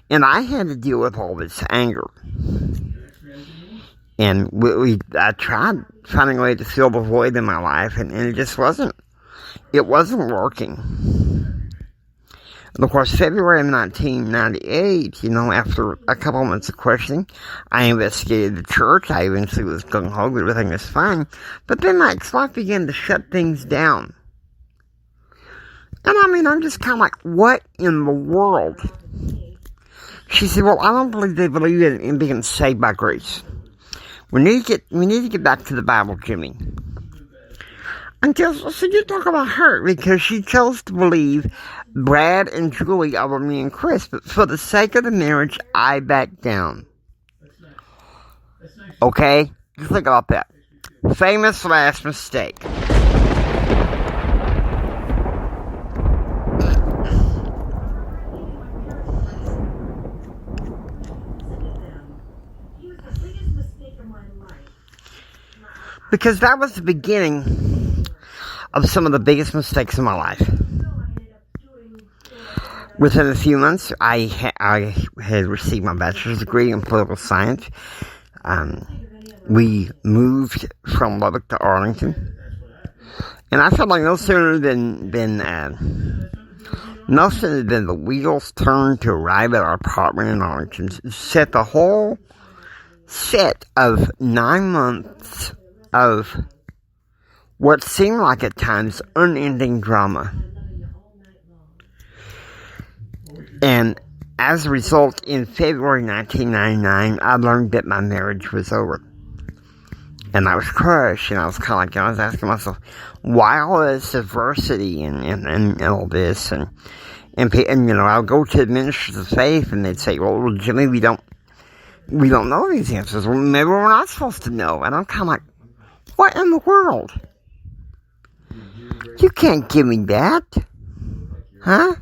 And I had to deal with all this anger. And I tried finding a way to fill the void in my life, and it just wasn't working. And of course, February of 1998, after a couple months of questioning, I investigated the church. I eventually was gung-ho, everything was fine. But then my ex-wife began to shut things down. And I'm just kind of like, what in the world? She said, well, I don't believe they believe in being saved by grace. We need to get back to the Bible, Jimmy. So you talk about her, because she chose to believe Brad and Julie over me and Chris, but for the sake of the marriage, I backed down. Okay? Just think about that. Famous last mistake. Because that was the beginning of some of the biggest mistakes in my life. Within a few months, I had received my bachelor's degree in political science. We moved from Lubbock to Arlington. And I felt like no sooner than the wheels turned to arrive at our apartment in Arlington, set the whole set of 9 months of what seemed like at times unending drama. And as a result, in February 1999, I learned that my marriage was over. And I was crushed, and I was kind of like, I was asking myself, why all this adversity and all this? And I'll go to ministers of faith, and they'd say, well, Jimmy, we don't know these answers. Well, maybe we're not supposed to know. And I'm kind of like, what in the world? You can't give me that. Huh?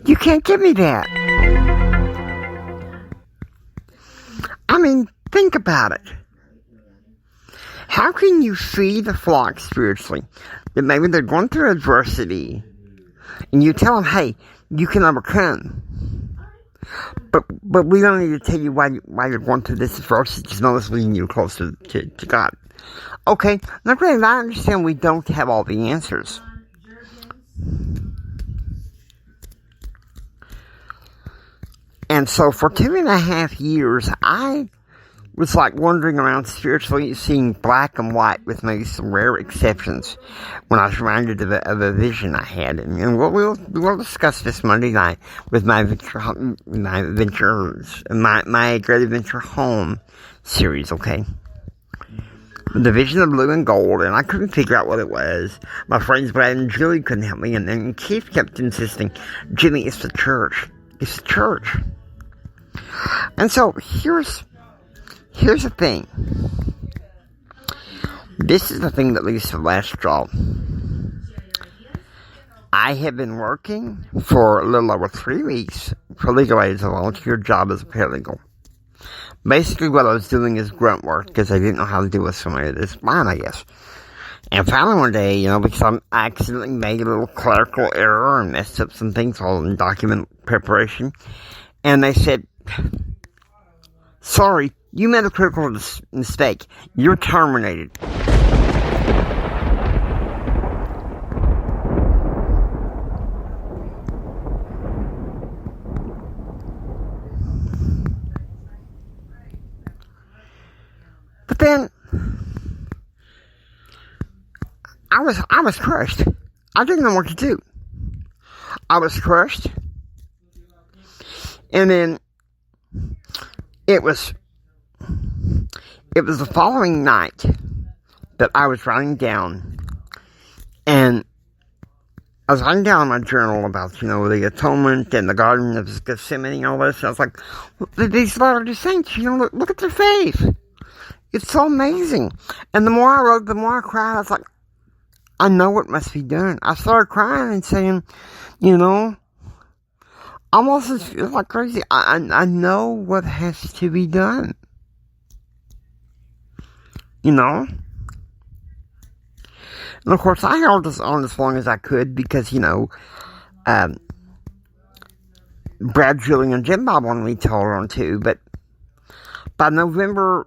You can't give me that. Think about it. How can you feed the flock spiritually that maybe they're going through adversity, and you tell them, hey, you can overcome? But we don't need to tell you why you're going through this adversity. Just know it's leading you closer to God. Okay, now granted, I understand we don't have all the answers. And so for 2.5 years, I was like wandering around spiritually, seeing black and white with maybe some rare exceptions when I was reminded of a vision I had. And we'll discuss this Monday night with my Great Adventure Home series, okay? The vision of blue and gold, and I couldn't figure out what it was. My friends Brad and Julie couldn't help me, and then Keith kept insisting, Jimmy, it's the church. It's the church. And so, here's the thing. This is the thing that leads to the last straw. I have been working for a little over 3 weeks for Legal Aid as a volunteer job as a paralegal. Basically, what I was doing is grunt work because I didn't know how to deal with somebody this mine, I guess. And finally one day, because I accidentally made a little clerical error and messed up some things all in document preparation. And they said, sorry, you made a critical mistake. You're terminated. But then, I was crushed. I didn't know what to do. I was crushed. And then, it was the following night that I was writing down, and I was writing down in my journal about, the atonement and the Garden of Gethsemane and all this. And I was like, these Latter-day Saints, look at their faith. It's so amazing. And the more I wrote, the more I cried. I was like, I know what must be done. I started crying and saying, almost as like crazy. I know what has to be done. And of course, I held this on as long as I could because, Brad, Julie, and Jim Bob wanted me to hold on to, but by Memorial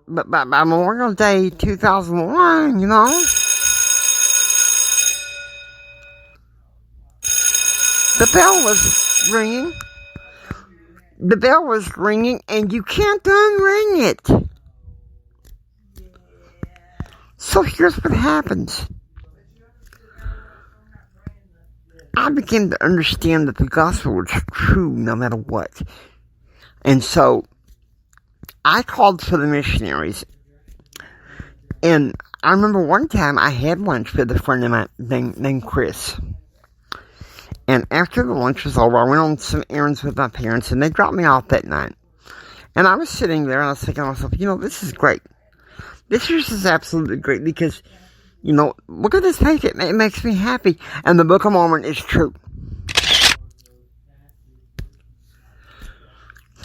Day 2001, the bell was ringing. The bell was ringing, and you can't unring it. So here's what happens. I began to understand that the gospel was true no matter what. And so I called for the missionaries. And I remember one time I had lunch with a friend of mine named Chris. And after the lunch was over, I went on some errands with my parents, and they dropped me off that night. And I was sitting there, and I was thinking to myself, this is great. This is absolutely great because, look at this page. It makes me happy. And the Book of Mormon is true.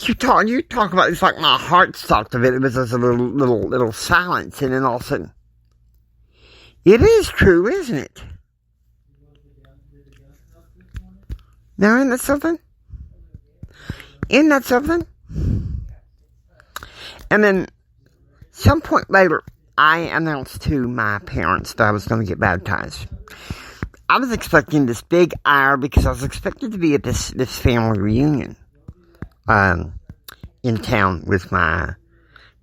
You talk about it's like my heart stopped a bit. It was just a little silence, and then all of a sudden, it is true, isn't it? Now, isn't that something? Isn't that something? And then, some point later, I announced to my parents that I was going to get baptized. I was expecting this big ire because I was expected to be at this family reunion in town with my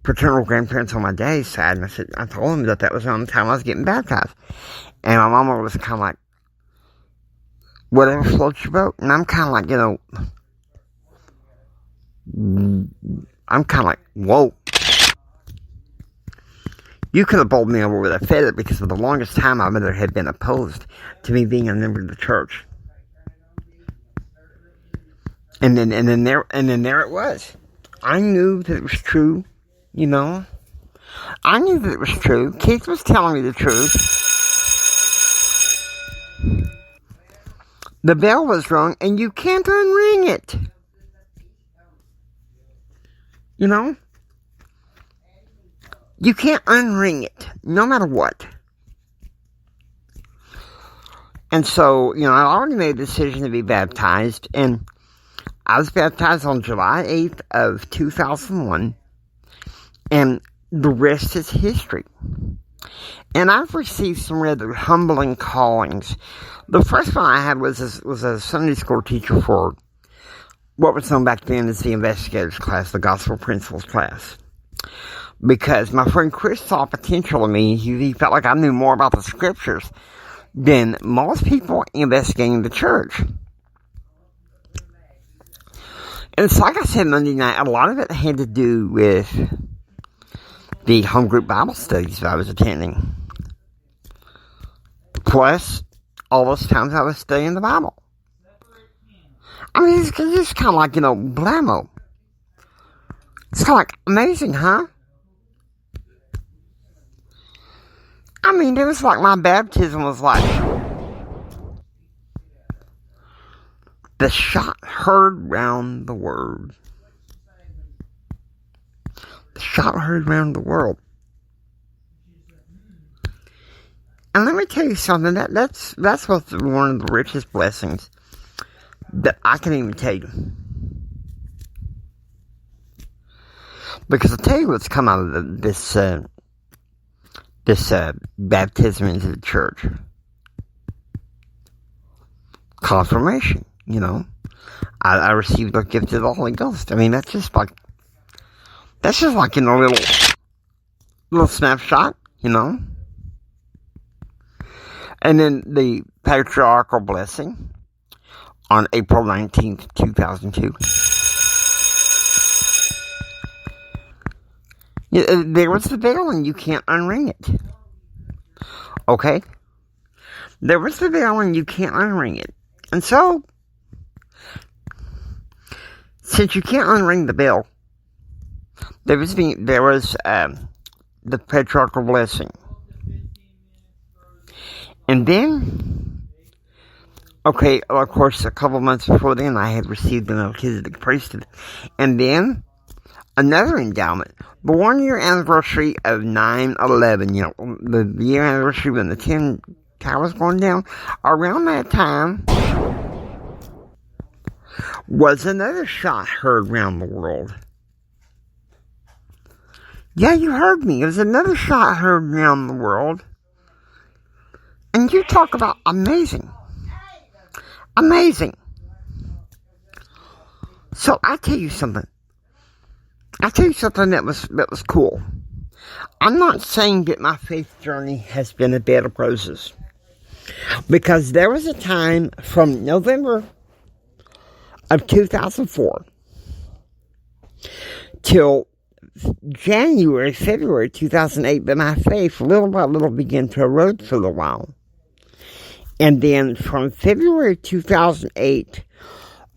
paternal grandparents on my dad's side. And I told them that was around the time I was getting baptized. And my mama was kind of like, whatever floats your boat. And I'm kind of like, I'm kind of like, whoa. You could have bowled me over with a feather because for the longest time my mother had been opposed to me being a member of the church. And then there it was. I knew that it was true, I knew that it was true. Keith was telling me the truth. The bell was rung, and you can't unring it. You can't unring it, no matter what. And so, I already made a decision to be baptized, and I was baptized on July 8th of 2001, and the rest is history. And I've received some rather humbling callings. The first one I had was a Sunday school teacher for what was known back then as the investigators class, the gospel principles class. Because my friend Chris saw potential in me. He felt like I knew more about the scriptures than most people investigating the church. And it's like I said Monday night, a lot of it had to do with the home group Bible studies that I was attending. Plus, all those times I was studying the Bible. I mean, it's just kind of like, blammo. It's kind of like, amazing, huh? I mean, it was like my baptism was like the shot heard round the world. The shot heard round the world. And let me tell you something, that's one of the richest blessings that I can even tell you. Because I'll tell you what's come out of this baptism into the church. Confirmation, I received the gift of the Holy Ghost. I mean, that's just like a little snapshot, And then the patriarchal blessing on April 19th, 2002. There was the veil and you can't unring it. Okay? There was the veil and you can't unring it. And so, since you can't unring the bell, there was the patriarchal blessing. And then, okay, of course, a couple months before then, I had received the Melchizedek priesthood. And then, another endowment. The 1 year anniversary of 9/11, the year anniversary when the 10 towers going down, around that time was another shot heard around the world. Yeah, you heard me. It was another shot heard around the world. And you talk about amazing. Amazing. So I tell you something. That was cool. I'm not saying that my faith journey has been a bed of roses. Because there was a time from November of 2004 till February 2008 that my faith little by little began to erode for a little while. And then from February 2008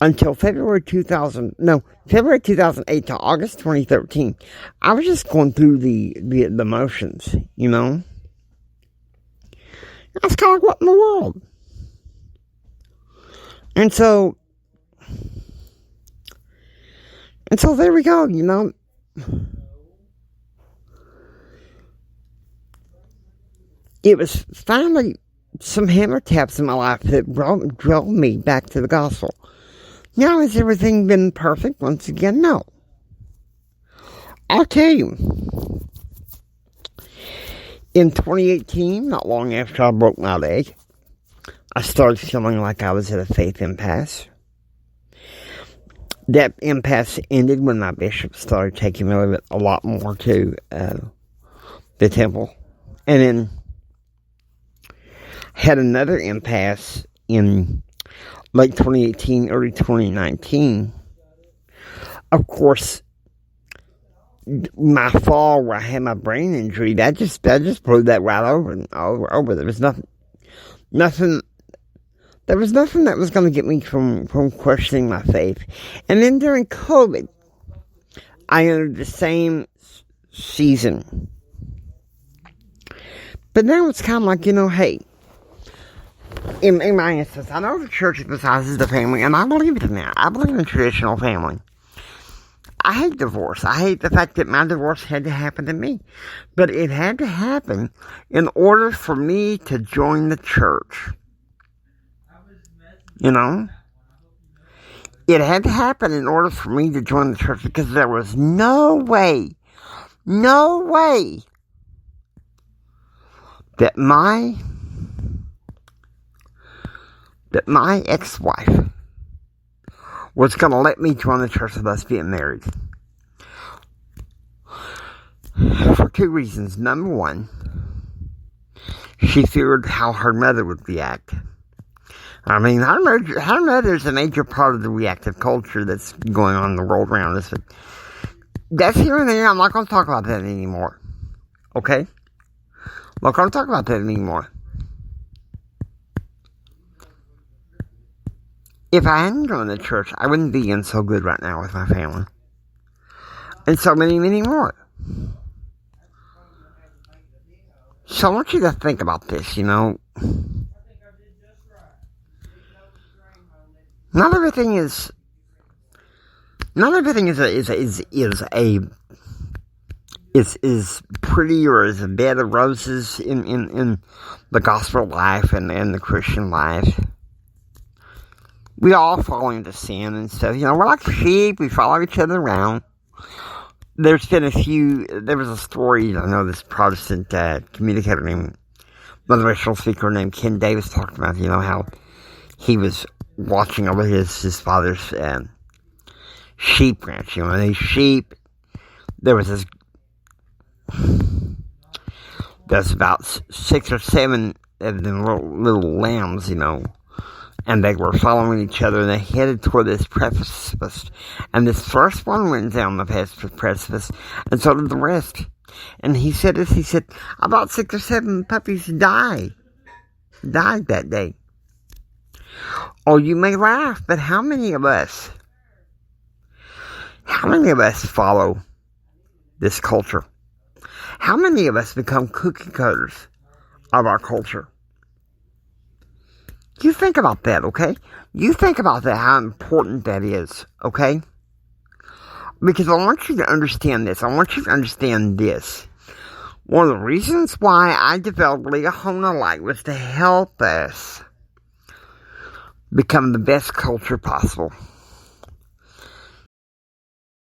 until February 2008 to August 2013, I was just going through the motions, you know. I was kind of like, what in the world? And so there we go, you know. It was finally some hammer taps in my life that drove me back to the gospel. Now, has everything been perfect? Once again, no. I'll tell you. In 2018, not long after I broke my leg, I started feeling like I was at a faith impasse. That impasse ended when my bishop started taking me a lot more to the temple. And then had another impasse in late 2018, early 2019. Of course, my fall where I had my brain injury, that just blew that right over. There was nothing that was going to get me from questioning my faith. And then during COVID, I entered the same season. But now it's kind of like, you know, hey, in my instance, I know the church emphasizes the family, and I believe in that. I believe in traditional family. I hate divorce. I hate the fact that my divorce had to happen to me. But it had to happen in order for me to join the church. You know? It had to happen in order for me to join the church because there was no way that my ex-wife was going to let me join the church of us being married. For two reasons. Number one, she feared how her mother would react. I mean, her mother's a major part of the reactive culture that's going on in the world around us. But that's here and there. I'm not going to talk about that anymore. Okay? I'm not going to talk about that anymore. If I hadn't joined the church, I wouldn't be in so good right now with my family. And so many, many more. So I want you to think about this, you know. Not everything is pretty or is a bed of roses in the gospel life and the Christian life. We all fall into sin and stuff. You know, we're like sheep. We follow each other around. There was a story, I know this Protestant communicator named, motivational speaker named Ken Davis talked about, you know, how he was watching over his father's sheep ranch. You know, these sheep, there's about 6 or 7 of them little lambs, you know. And they were following each other, and they headed toward this precipice. And this first one went down the precipice, and so did the rest. And he said about 6 or 7 puppies died that day. Oh, you may laugh, but how many of us follow this culture? How many of us become cookie cutters of our culture? You think about that, okay? You think about that, how important that is, okay? Because I want you to understand this. I want you to understand this. One of the reasons why I developed Leahona Light was to help us become the best culture possible.